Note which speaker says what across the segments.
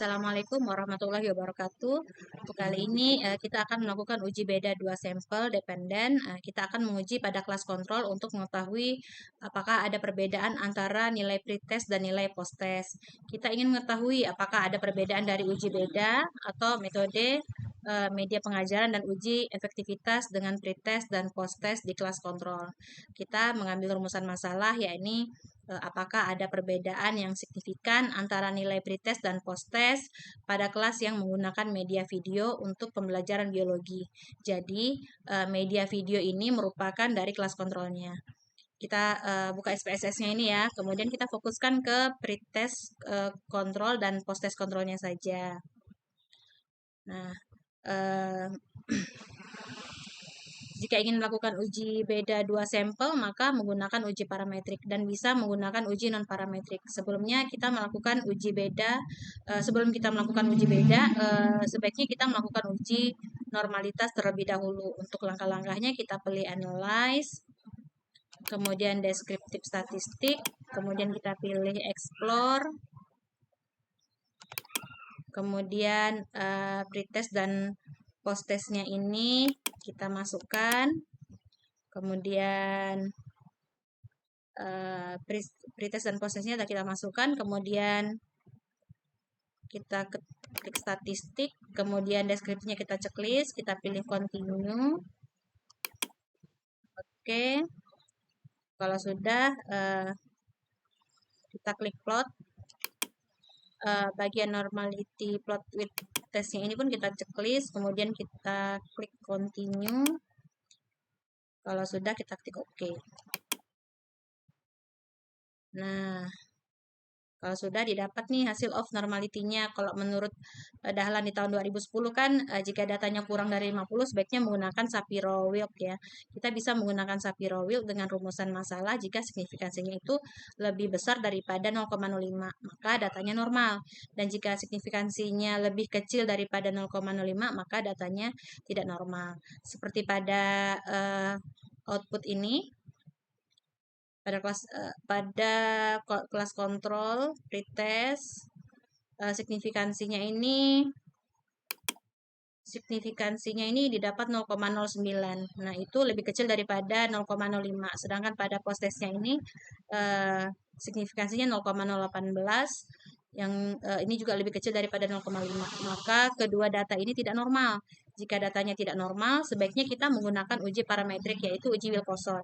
Speaker 1: Assalamualaikum warahmatullahi wabarakatuh. Untuk kali ini kita akan melakukan uji beda dua sampel dependen. Kita akan menguji pada kelas kontrol untuk mengetahui apakah ada perbedaan antara nilai pretest dan nilai posttest. Kita ingin mengetahui apakah ada perbedaan dari uji beda atau metode media pengajaran dan uji efektivitas dengan pretest dan posttest di kelas kontrol. Kita mengambil rumusan masalah, yakni apakah ada perbedaan yang signifikan antara nilai pretest dan posttest pada kelas yang menggunakan media video untuk pembelajaran biologi. Jadi, media video ini merupakan dari kelas kontrolnya. Kita buka SPSS-nya ini ya, kemudian kita fokuskan ke pretest kontrol dan posttest kontrolnya saja. Nah, jika ingin melakukan uji beda dua sampel, maka menggunakan uji parametrik dan bisa menggunakan uji non-parametrik. Sebelumnya kita melakukan uji beda, sebelum kita melakukan uji beda, sebaiknya kita melakukan uji normalitas terlebih dahulu. Untuk langkah-langkahnya kita pilih analyze, kemudian deskriptif statistik, kemudian kita pilih explore, kemudian pretest dan posttestnya ini kita masukkan. Kemudian pretest dan posttestnya kita masukkan, kemudian kita klik statistik, kemudian deskripsinya kita checklist, kita pilih continue. Oke, kalau sudah kita klik plot. Bagian normality plot with testnya ini pun kita checklist, kemudian kita klik continue. Kalau sudah kita klik OK. Nah, kalau sudah didapat nih hasil of normality-nya. Kalau menurut Dahlan di tahun 2010 kan jika datanya kurang dari 50 sebaiknya menggunakan Shapiro-Wilk ya. Kita bisa menggunakan Shapiro-Wilk dengan rumusan masalah jika signifikansinya itu lebih besar daripada 0,05, maka datanya normal. Dan jika signifikansinya lebih kecil daripada 0,05, maka datanya tidak normal. Seperti pada output ini. Pada kelas kontrol pretest signifikansinya ini didapat 0,09. Nah, itu lebih kecil daripada 0,05. Sedangkan pada posttestnya ini signifikansinya 0,018 yang ini juga lebih kecil daripada 0,5. Maka kedua data ini tidak normal. Jika datanya tidak normal, sebaiknya kita menggunakan uji parametrik, yaitu uji Wilcoxon.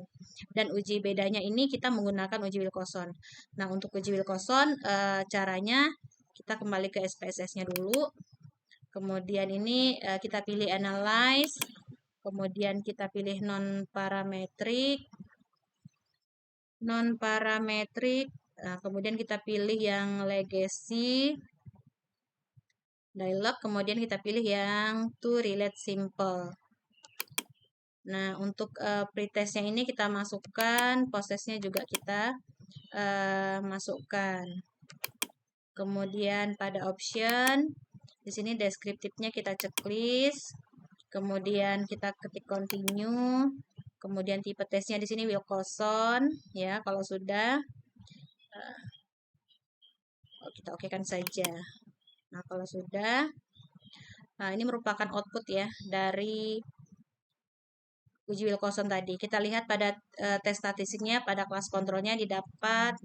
Speaker 1: Dan uji bedanya ini kita menggunakan uji Wilcoxon. Nah, untuk uji Wilcoxon, caranya kita kembali ke SPSS-nya dulu. Kemudian ini kita pilih analyze. Kemudian kita pilih non-parametrik. Kemudian kita pilih yang legacy dialog, kemudian kita pilih yang to relate simple. Nah, untuk pretestnya ini kita masukkan, posttestnya juga kita masukkan. Kemudian pada option, di sini deskriptifnya kita checklist, kemudian kita ketik continue, kemudian tipe tesnya di sini Wilcoxon, ya. Kalau sudah, kita okekan saja. Nah, kalau sudah, ini merupakan output ya dari uji Wilcoxon tadi. Kita lihat pada tes statistiknya, pada kelas kontrolnya didapat,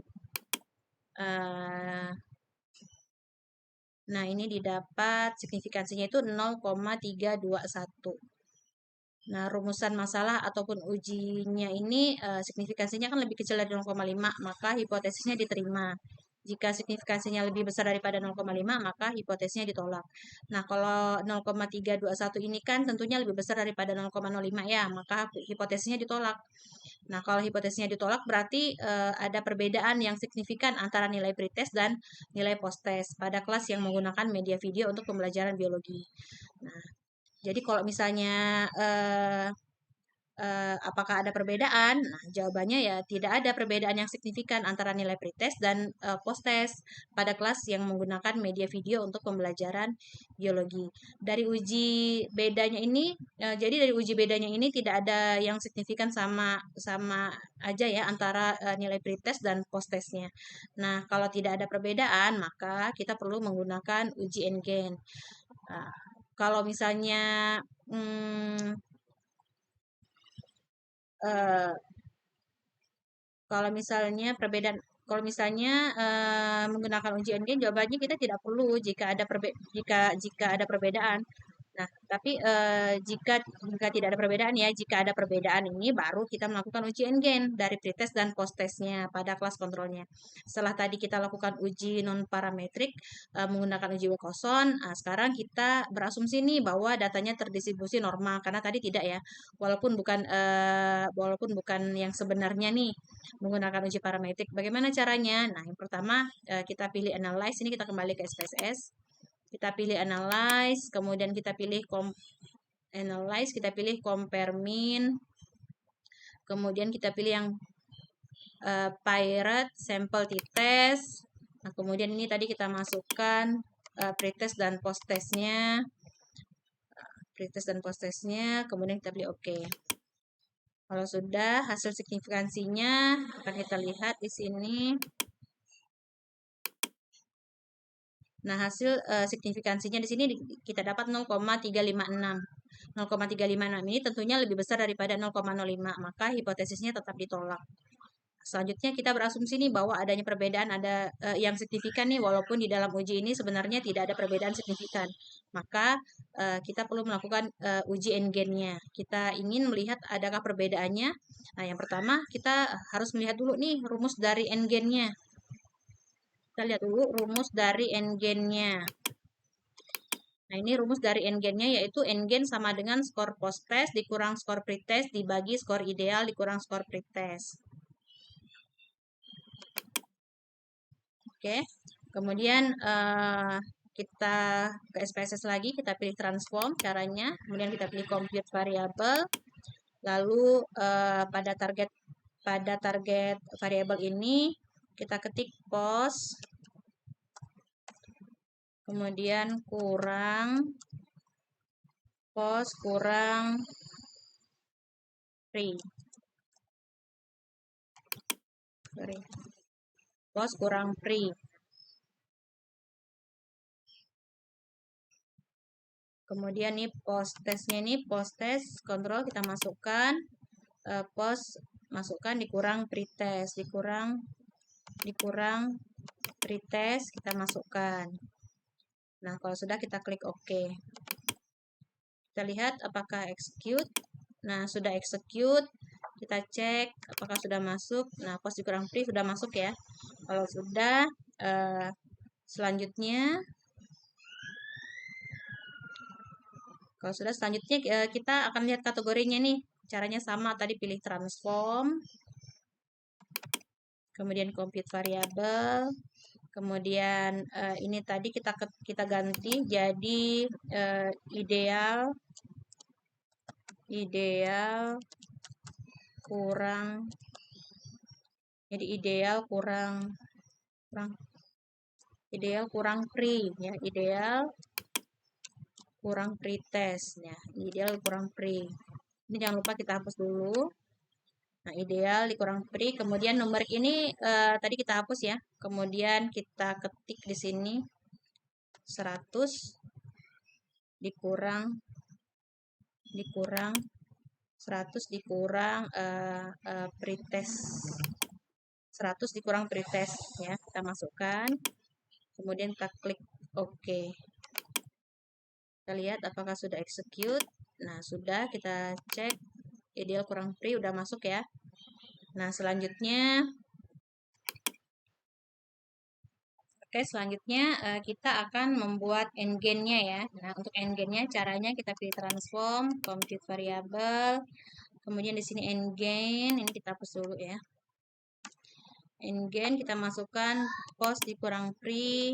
Speaker 1: nah ini didapat signifikansinya itu 0,321. Nah, rumusan masalah ataupun ujinya ini signifikansinya kan lebih kecil dari 0,5, maka hipotesisnya diterima. Jika signifikansinya lebih besar daripada 0,5, maka hipotesisnya ditolak. Nah, kalau 0,321 ini kan tentunya lebih besar daripada 0,05 ya, maka hipotesisnya ditolak. Nah, kalau hipotesisnya ditolak berarti ada perbedaan yang signifikan antara nilai pretest dan nilai posttest pada kelas yang menggunakan media video untuk pembelajaran biologi. Nah, jadi kalau misalnya apakah ada perbedaan? Nah, jawabannya ya tidak ada perbedaan yang signifikan antara nilai pretest dan post-test pada kelas yang menggunakan media video untuk pembelajaran biologi. Dari uji bedanya ini, jadi dari uji bedanya ini tidak ada yang signifikan sama sama aja ya antara nilai pretest dan post-testnya. Nah, kalau tidak ada perbedaan, maka kita perlu menggunakan uji N-gain. Nah, kalau misalnya hmm, eh, kalau misalnya perbedaan kalau misalnya menggunakan uji N-gain, jawabannya kita tidak perlu jika ada perbedaan. Nah, tapi jika tidak ada perbedaan ya, jika ada perbedaan ini baru kita melakukan uji N-gain dari pretest dan post-testnya pada kelas kontrolnya. Setelah tadi kita lakukan uji non parametrik menggunakan uji Wilcoxon, nah, sekarang kita berasumsi nih bahwa datanya terdistribusi normal karena tadi tidak ya, walaupun bukan yang sebenarnya nih menggunakan uji parametrik. Bagaimana caranya? Nah, yang pertama kita pilih analyze, ini kita kembali ke SPSS. Kita pilih analyze, kemudian kita pilih analyze, kita pilih compare mean, kemudian kita pilih yang pirate sample t-test. Nah, kemudian ini tadi kita masukkan pretest dan post-testnya, kemudian kita pilih OK. Kalau sudah, hasil signifikansinya akan kita lihat di sini. Nah, hasil signifikansinya di sini kita dapat 0,356. 0,356 ini tentunya lebih besar daripada 0,05, maka hipotesisnya tetap ditolak. Selanjutnya kita berasumsi nih bahwa adanya perbedaan yang signifikan nih, walaupun di dalam uji ini sebenarnya tidak ada perbedaan signifikan. Maka kita perlu melakukan uji N-gain-nya. Kita ingin melihat adakah perbedaannya. Nah, yang pertama kita harus melihat dulu nih rumus dari N-gain-nya. Kita lihat dulu rumus dari N-gain-nya. Nah, ini rumus dari N-gain-nya yaitu N-gain sama dengan skor post-test dikurang skor pre-test dibagi skor ideal dikurang skor pre-test. Oke, kemudian kita ke SPSS lagi, kita pilih transform caranya, kemudian kita pilih compute variable, lalu pada target variabel ini kita ketik post, kemudian kurang free, post kurang free. Kemudian nih post testnya ini post test kontrol kita masukkan, post masukkan dikurang pretest, dikurang pretest kita masukkan. Nah, kalau sudah kita klik OK. Kita lihat apakah execute. Nah, sudah execute. Kita cek apakah sudah masuk. Nah, post dikurang free sudah masuk ya. Kalau sudah, selanjutnya kita akan lihat kategorinya nih. Caranya sama, tadi pilih transform, kemudian compute variable, kemudian ini tadi kita ganti jadi ideal kurang, jadi ideal kurang free ya, ideal kurang pretest ya, ideal kurang free. Ini jangan lupa kita hapus dulu. Nah, ideal dikurang free, kemudian numerik ini tadi kita hapus ya. Kemudian kita ketik di sini 100 dikurang 100 dikurang pretest. 100 dikurang pretest ya, kita masukkan. Kemudian kita klik OK. Kita lihat apakah sudah execute. Nah, sudah, kita cek ideal kurang free udah masuk ya. Nah, selanjutnya kita akan membuat N-gain-nya ya. Nah, untuk N-gain-nya caranya kita pilih transform, compute variable, kemudian di sini N-gain, ini kita hapus dulu ya. N-gain kita masukkan post dikurang free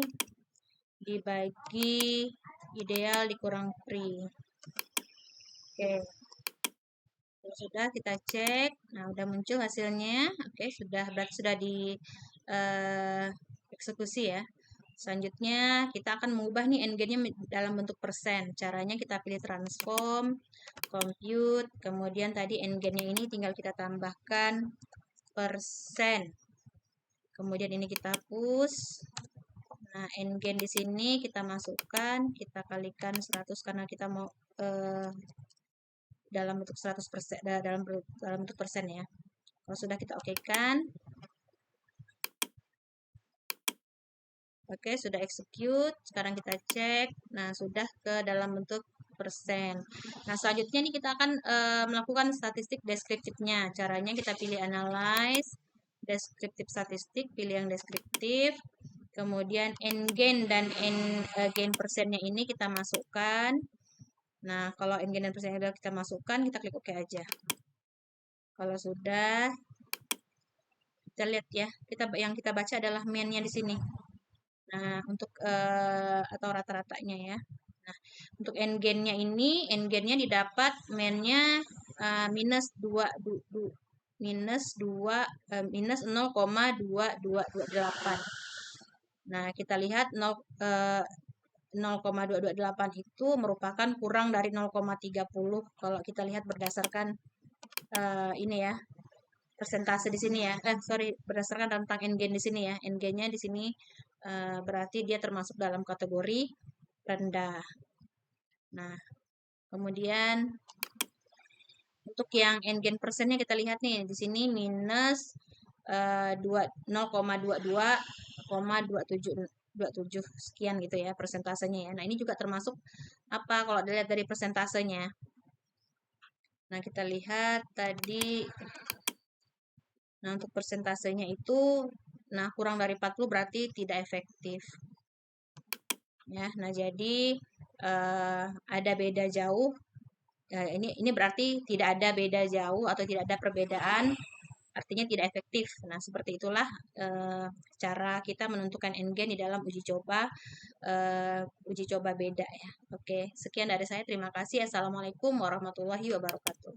Speaker 1: dibagi ideal dikurang free. Oke. Kalau sudah kita cek, nah udah muncul hasilnya. Oke, sudah berarti sudah di eksekusi ya. Selanjutnya kita akan mengubah nih n-nya dalam bentuk persen. Caranya kita pilih transform, compute, kemudian tadi n-nya ini tinggal kita tambahkan persen. Kemudian ini kita hapus. Nah, n-gen di sini kita masukkan, kita kalikan 100 karena kita mau dalam bentuk 100%, dalam bentuk persen ya. Kalau sudah kita okekan. Oke, sudah execute. Sekarang kita cek. Nah, sudah ke dalam bentuk persen. Nah, selanjutnya nih kita akan melakukan statistik deskriptifnya. Caranya kita pilih analyze, deskriptif statistik, pilih yang deskriptif. Kemudian n-gain dan n-gain persennya ini kita masukkan. Nah, kalau n-gain dan persennya sudah kita masukkan, kita klik OK aja. Kalau sudah, kita lihat ya, yang kita baca adalah mean-nya di sini. Nah, untuk atau rata-ratanya ya. Nah, untuk n-gain-nya ini, n-gain-nya didapat mean-nya minus 0,2228. Nah, kita lihat 0,228 itu merupakan kurang dari 0,30 kalau kita lihat berdasarkan ini ya, persentase di sini ya. Berdasarkan rentang n-gain di sini ya. N-gain-nya di sini berarti dia termasuk dalam kategori rendah. Nah, kemudian untuk yang n-gain persennya kita lihat nih di sini minus 0,22,27 sekian gitu ya persentasenya ya. Nah, ini juga termasuk apa kalau dilihat dari persentasenya. Nah, kita lihat tadi. Nah, untuk persentasenya itu kurang dari 40 berarti tidak efektif. Ya, nah jadi ada beda jauh. Ini berarti tidak ada beda jauh atau tidak ada perbedaan, artinya tidak efektif. Nah, seperti itulah cara kita menentukan n-gain di dalam uji coba beda ya. Oke, sekian dari saya. Terima kasih. Assalamualaikum warahmatullahi wabarakatuh.